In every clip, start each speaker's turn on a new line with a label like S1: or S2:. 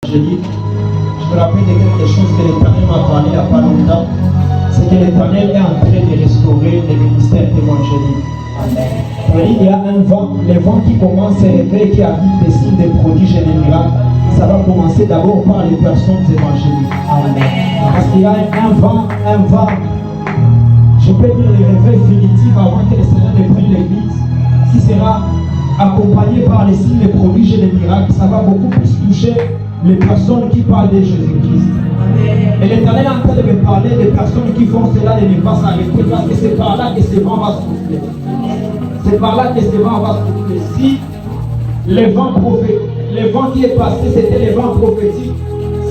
S1: Je me rappelle de quelque chose que l'Éternel m'a parlé il n'y a pas longtemps. C'est que l'Éternel est en train de restaurer le ministère évangélique. Il y a un vent, le vent qui commence à s'élever, qui arrive des signes, des prodiges et des miracles. Ça va commencer d'abord par les personnes évangéliques. Parce qu'il y a un vent, je peux dire le réveil définitif avant que le Seigneur ne prenne l'église, qui sera accompagné par les signes, les prodiges et les miracles. Ça va beaucoup plus toucher les personnes qui parlent de Jésus-Christ. Et l'Éternel est en train de me parler des personnes qui font cela de ne pas s'arrêter, parce que c'est par là que ce vent va souffler. C'est par là que ce vent va souffler. Si le vent qui est passé, c'était le vent prophétique,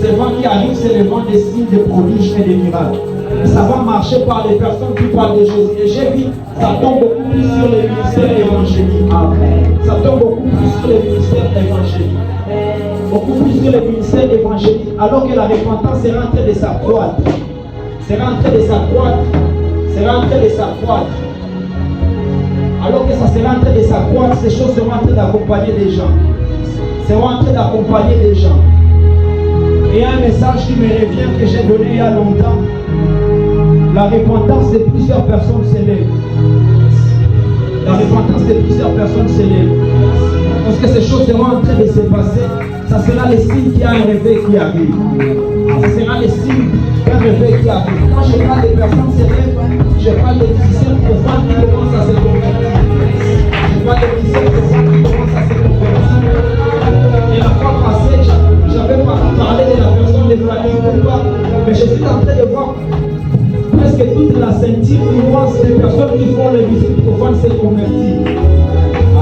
S1: ce vent qui arrive, c'est le vent des signes, des prodiges et des miracles. Ça va marcher par les personnes qui parlent de Jésus. Et j'ai vu, ça tombe beaucoup plus sur le ministère évangélique. Ça tombe beaucoup plus sur le ministère évangélique. Beaucoup plus sur le ministère évangélique. Alors que la repentance sera en train de s'accroître. Sera en train de s'accroître. Sera en train de s'accroître. Alors que ça sera en train de s'accroître, ces choses seront en train d'accompagner des gens. Seront en train d'accompagner des gens. Et un message qui me revient que j'ai donné il y a longtemps. La repentance de plusieurs personnes s'élève. La repentance de plusieurs personnes s'élève. Parce que ces choses seront en train de se passer. Ça sera le signe qu'il y a un réveil qui arrive. Ça sera le signe d'un réveil qui arrive. Quand je parle de personnes s'élèvent, je parle de musiciens profanes qui commencent à se convertir. Je parle de musiciens profanes qui commencent à se convertir. Et la fois passée, j'avais pas parlé de la personne de famille ou pas, mais je suis en train de voir presque toute la ceinture immense des personnes qui font les musiques profanes se convertir.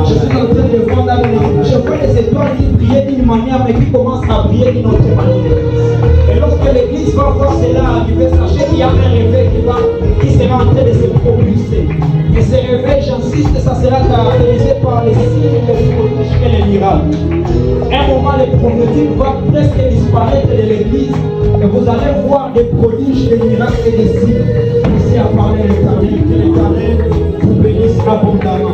S1: Je suis en train de voir dans les... Je vois les étoiles qui brillaient d'une manière, mais qui commencent à briller d'une autre manière. Et lorsque l'église va voir cela arriver, sachez qu'il y a un réveil qui sera en train de se propulser. Et ce réveil, j'insiste, ça sera caractérisé par les signes, les prodiges et les miracles. Un moment, le prophétique va presque disparaître de l'église et vous allez voir des prodiges, des miracles et des signes. Ici à parler l'Éternel, que l'Éternel vous bénisse abondamment.